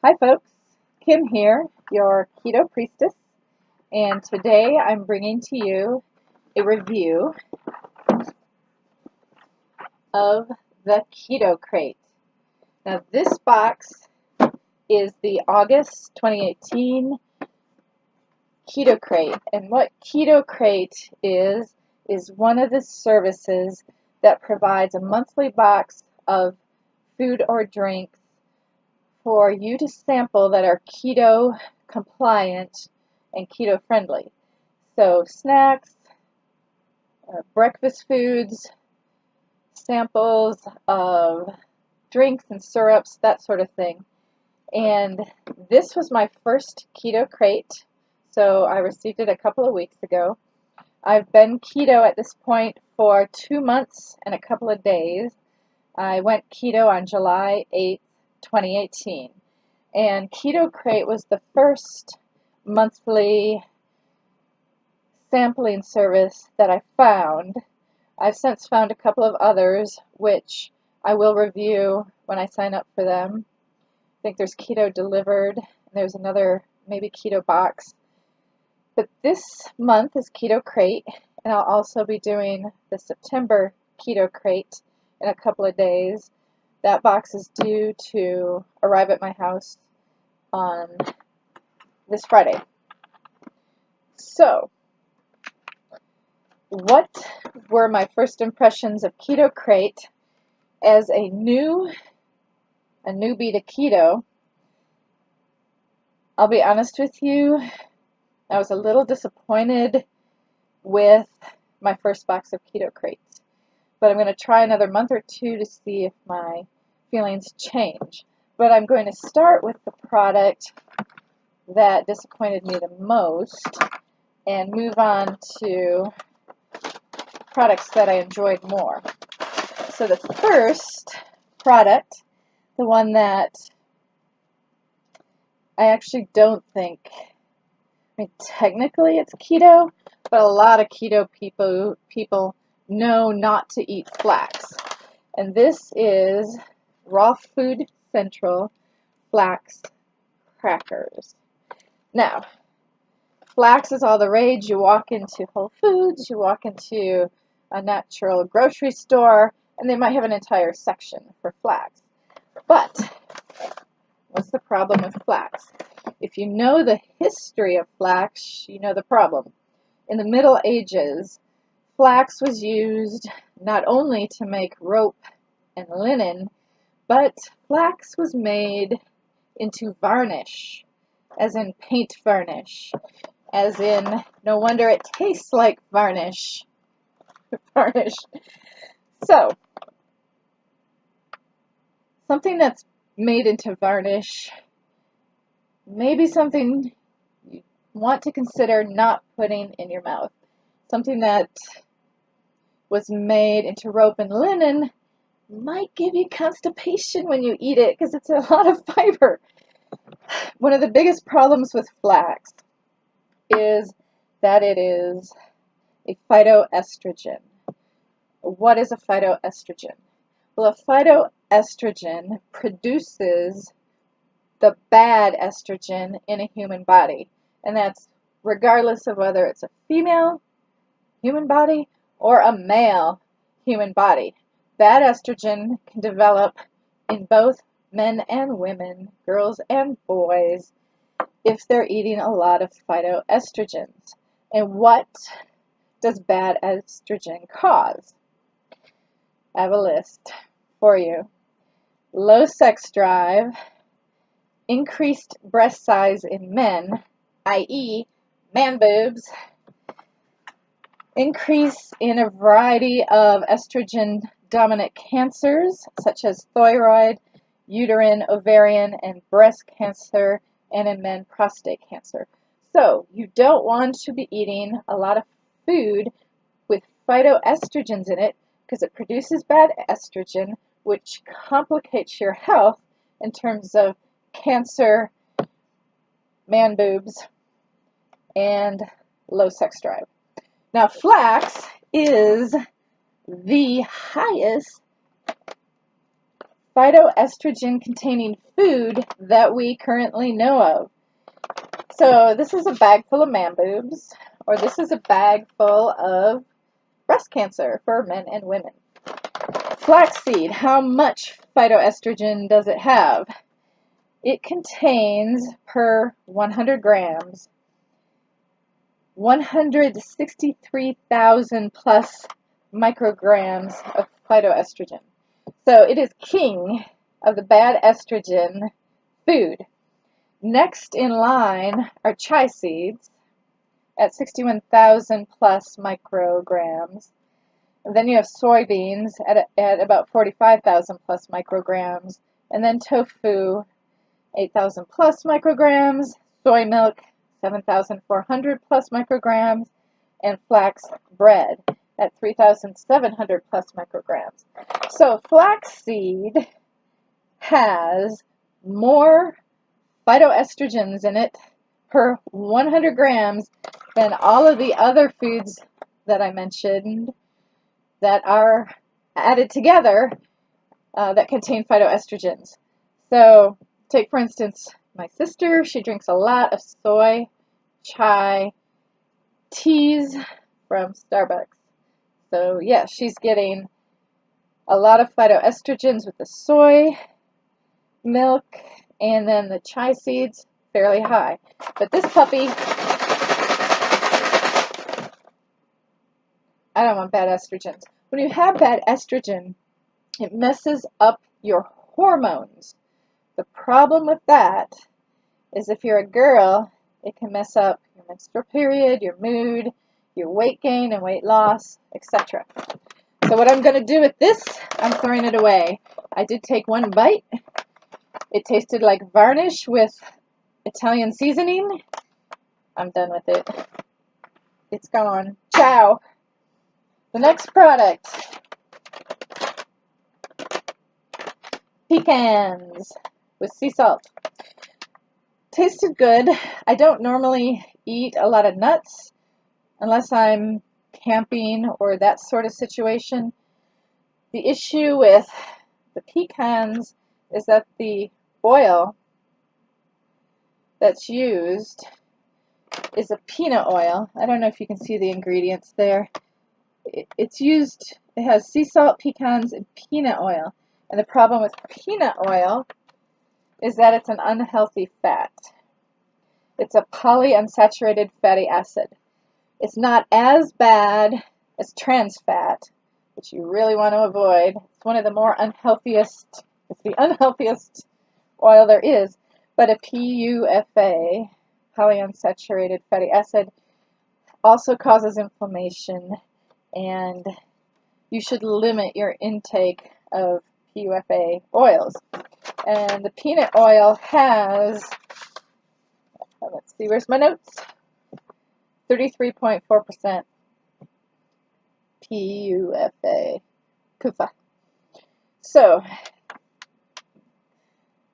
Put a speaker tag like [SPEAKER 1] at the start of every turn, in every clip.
[SPEAKER 1] Hi folks, Kim here, your Keto Priestess, and today I'm bringing to you a review of the Keto Krate. Now this box is the August 2018 Keto Krate, and what Keto Krate is one of the services that provides a monthly box of food or drinks for you to sample that are keto compliant and keto friendly. So snacks, breakfast foods, samples of drinks and syrups, that sort of thing. And this was my first Keto Krate, so I received it a couple of weeks ago. I've been keto at this point for 2 months and a couple of days. I went keto on July 8th, 2018. And Keto Krate was the first monthly sampling service that I found. I've since found a couple of others, which I will review when I sign up for them. I think there's Keto Delivered, and there's another maybe Keto Box. But this month is Keto Krate, and I'll also be doing the September Keto Krate in a couple of days. That box is due to arrive at my house on this Friday. So, what were my first impressions of Keto Krate as a newbie to keto? I'll be honest with you, I was a little disappointed with my first box of Keto Krates. But I'm going to try another month or two to see if my feelings change. But I'm going to start with the product that disappointed me the most and move on to products that I enjoyed more. So the first product, the one that I actually don't think, technically it's keto, but a lot of keto people know not to eat flax. And this is Raw Food Central Flax Crackers. Now, flax is all the rage. You walk into Whole Foods, you walk into a natural grocery store, and they might have an entire section for flax. But what's the problem with flax? If you know the history of flax, you know the problem. In the Middle Ages, flax was used not only to make rope and linen, but flax was made into varnish, as in paint varnish, as in no wonder it tastes like varnish. Varnish. So, something that's made into varnish may be something you want to consider not putting in your mouth. Something that was made into rope and linen might give you constipation when you eat it because it's a lot of fiber. One of the biggest problems with flax is that it is a phytoestrogen. What is a phytoestrogen? Well, a phytoestrogen produces the bad estrogen in a human body, and that's regardless of whether it's a female human body or a male human body. Bad estrogen can develop in both men and women, girls and boys, if they're eating a lot of phytoestrogens. And what does bad estrogen cause? I have a list for you. Low sex drive, increased breast size in men, i.e. man boobs, increase in a variety of estrogen-dominant cancers, such as thyroid, uterine, ovarian, and breast cancer, and in men, prostate cancer. So, you don't want to be eating a lot of food with phytoestrogens in it because it produces bad estrogen, which complicates your health in terms of cancer, man boobs, and low sex drive. Now, flax is the highest phytoestrogen containing food that we currently know of. So this is a bag full of man boobs, or this is a bag full of breast cancer for men and women. Flaxseed, how much phytoestrogen does it have? It contains, per 100 grams, 163,000 plus micrograms of phytoestrogen. So it is king of the bad estrogen food. Next in line are chia seeds at 61,000 plus micrograms. And then you have soybeans at about 45,000 plus micrograms. And then tofu, 8,000 plus micrograms. Soy milk, 7,400 plus micrograms. And flax bread at 3,700 plus micrograms. So flaxseed has more phytoestrogens in it per 100 grams than all of the other foods that I mentioned that are added together that contain phytoestrogens. So take, for instance, my sister. She drinks a lot of soy, chai, teas from Starbucks. So yeah, she's getting a lot of phytoestrogens with the soy milk, and then the chia seeds, fairly high. But this puppy, I don't want bad estrogens. When you have bad estrogen, it messes up your hormones. The problem with that is if you're a girl, it can mess up your menstrual period, your mood, your weight gain and weight loss, etc. So what I'm going to do with this, I'm throwing it away. I did take one bite. It tasted like varnish with Italian seasoning. I'm done with it. It's gone. Ciao. The next product, pecans with sea salt. Tasted good. I don't normally eat a lot of nuts unless I'm camping or that sort of situation. The issue with the pecans is that the oil that's used is a peanut oil. I don't know if you can see the ingredients there. It's used, it has sea salt, pecans, and peanut oil. And the problem with peanut oil is that it's an unhealthy fat. It's a polyunsaturated fatty acid. It's not as bad as trans fat, which you really want to avoid. It's one of the more unhealthiest, it's the unhealthiest oil there is. But a PUFA, polyunsaturated fatty acid, also causes inflammation, and you should limit your intake of PUFA oils. And the peanut oil has, let's see, where's my notes? 33.4% PUFA. PUFA. So,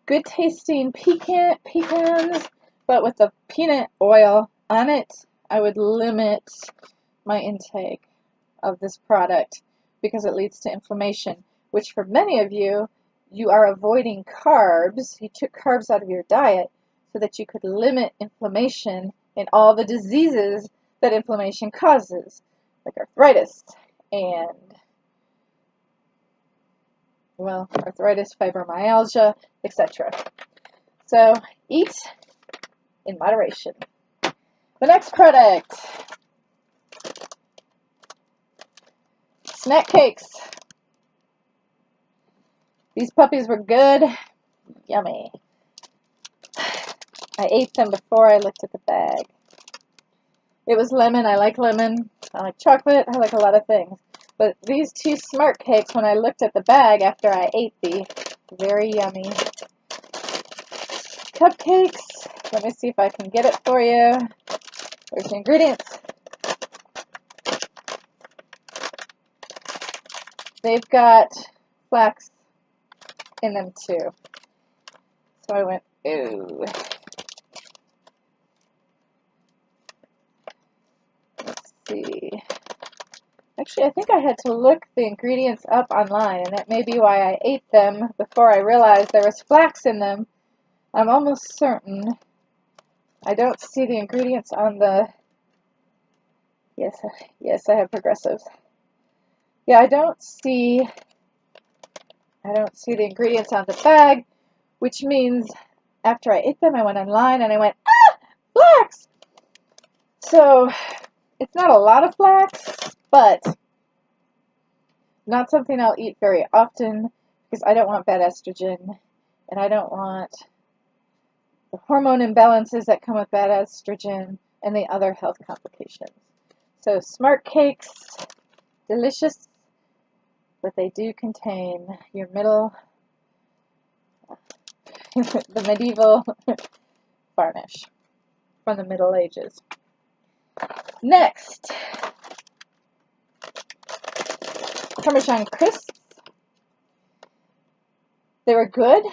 [SPEAKER 1] good tasting pecans, but with the peanut oil on it, I would limit my intake of this product because it leads to inflammation, which for many of you, you are avoiding carbs. You took carbs out of your diet so that you could limit inflammation in all the diseases that inflammation causes, like arthritis and, well, arthritis, fibromyalgia, etc. So eat in moderation. The next product, snack cakes. These puppies were good, yummy. I ate them before I looked at the bag. It was lemon. I like lemon. I like chocolate. I like a lot of things. But these two smart cakes, when I looked at the bag after I ate the very yummy cupcakes. Let me see if I can get it for you. There's the ingredients. They've got flax in them too. So I went, ooh. Let's see. I Actually, I think I had to look the ingredients up online, and that may be why I ate them before I realized there was flax in them. I'm almost certain. I don't see the ingredients on the... Yes, I have progressives. Yeah, I don't see the ingredients on the bag, which means after I ate them, I went online and I went, ah, flax! So, it's not a lot of flax, but not something I'll eat very often because I don't want bad estrogen and I don't want the hormone imbalances that come with bad estrogen and the other health complications. So smart cakes, delicious, but they do contain your middle, the medieval varnish from the Middle Ages. Next, Parmesan crisps. They were good.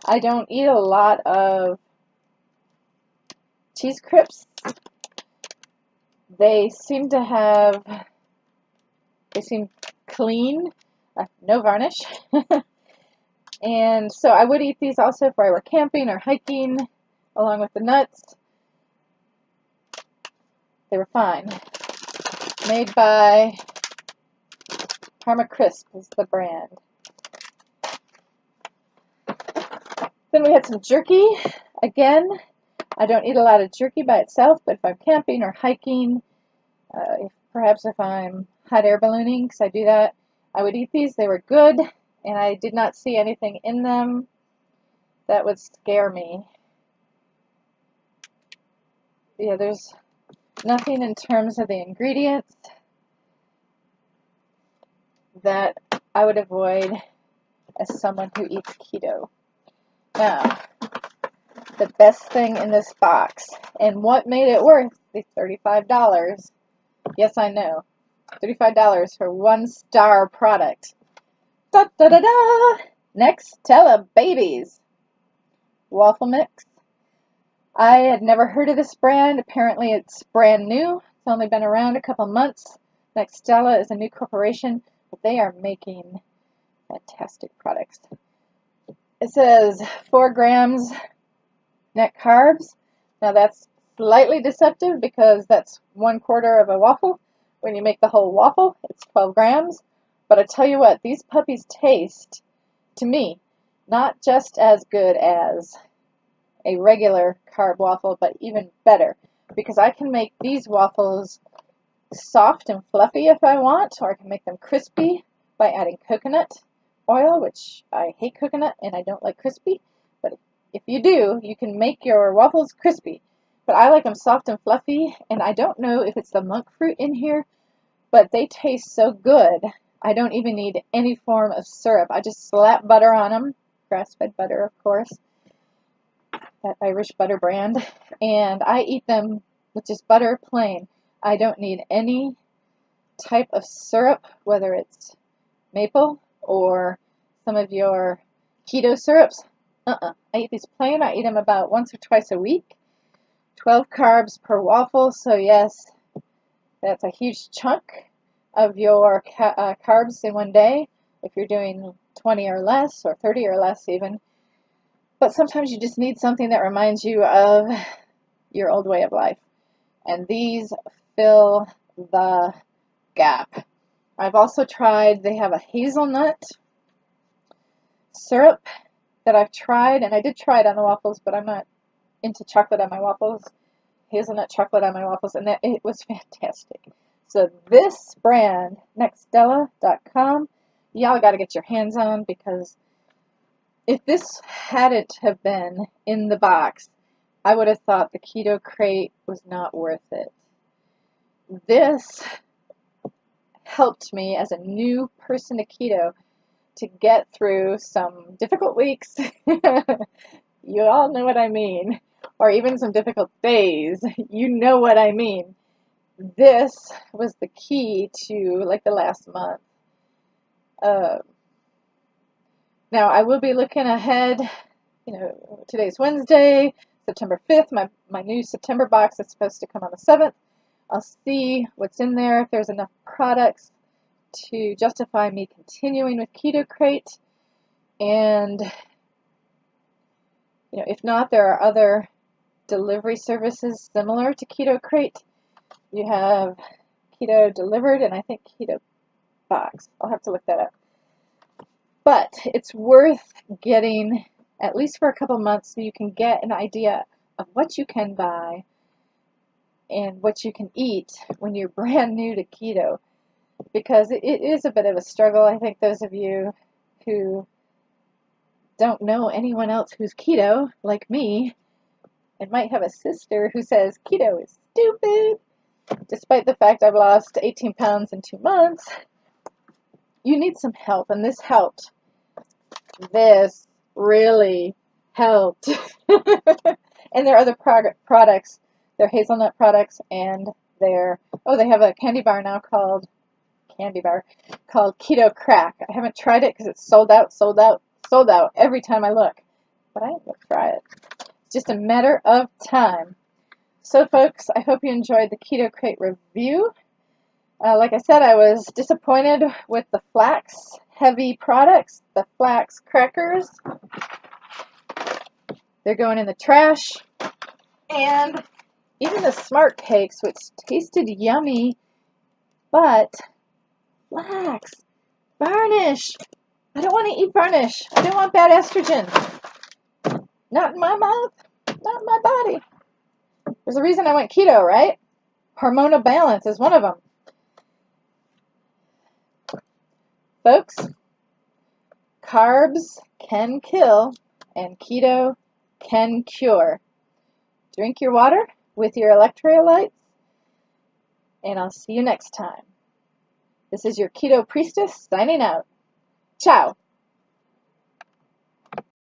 [SPEAKER 1] I don't eat a lot of cheese crisps. They seem clean, no varnish. And so I would eat these also if I were camping or hiking, along with the nuts. They were fine. Made by Parma Crisp is the brand. Then we had some jerky. Again, I don't eat a lot of jerky by itself, but if I'm camping or hiking, perhaps if I'm hot air ballooning, because I do that, I would eat these. They were good, and I did not see anything in them that would scare me. Yeah, there's nothing in terms of the ingredients that I would avoid as someone who eats keto. Now, the best thing in this box, and what made it worth the $35. Yes, I know. $35 for one star product. Da da da da! Nekstella Babies waffle mix. I had never heard of this brand. Apparently it's brand new. It's only been around a couple months. Nekstella is a new corporation, but they are making fantastic products. It says 4 grams net carbs. Now that's slightly deceptive because that's 1/4 of a waffle. When you make the whole waffle, it's 12 grams. But I tell you what, these puppies taste, to me, not just as good as a regular carb waffle, but even better. Because I can make these waffles soft and fluffy if I want, or I can make them crispy by adding coconut oil, which I hate coconut and I don't like crispy. But if you do, you can make your waffles crispy. But I like them soft and fluffy, and I don't know if it's the monk fruit in here, but they taste so good. I don't even need any form of syrup. I just slap butter on them, grass-fed butter, of course, that Irish butter brand, and I eat them with just butter plain. I don't need any type of syrup, whether it's maple or some of your keto syrups. I eat these plain. I eat them about once or twice a week. 12 carbs per waffle, so yes, that's a huge chunk of your carbs in one day if you're doing 20 or less, or 30 or less even. But sometimes you just need something that reminds you of your old way of life. And these fill the gap. I've also tried, they have a hazelnut syrup that I've tried, and I did try it on the waffles, but I'm not into chocolate on my waffles, hazelnut chocolate on my waffles, and it was fantastic. So this brand, Nekstella.com, y'all got to get your hands on, because if this hadn't have been in the box, I would have thought the Keto Krate was not worth it. This helped me as a new person to keto to get through some difficult weeks. You all know what I mean. Or even some difficult days. You know what I mean. This was the key to like the last month. Now I will be looking ahead. You know, today's Wednesday, September 5th. My new September box is supposed to come on the 7th. I'll see what's in there, if there's enough products to justify me continuing with Keto Krate. And if not, there are other delivery services similar to Keto Krate. You have Keto Delivered and I think Keto Box. I'll have to look that up. But it's worth getting at least for a couple months so you can get an idea of what you can buy and what you can eat when you're brand new to keto, because it is a bit of a struggle. I think those of you who don't know anyone else who's keto, like me, and might have a sister who says keto is stupid, despite the fact I've lost 18 pounds in 2 months, you need some help, and this helped. This really helped. And there are other products. They're hazelnut products, and they have a candy bar now called Keto Krate. I haven't tried it because it's sold out every time I look. But I am going to try it. It's just a matter of time. So folks, I hope you enjoyed the Keto Krate review. Like I said, I was disappointed with the flax heavy products, the flax crackers. They're going in the trash. And even the Smart Cakes, which tasted yummy, but flax, varnish. I don't want to eat varnish. I don't want bad estrogen. Not in my mouth, not in my body. There's a reason I went keto, right? Hormonal balance is one of them. Folks, carbs can kill and keto can cure. Drink your water with your electrolytes, and I'll see you next time. This is your Keto Priestess signing out. Ciao.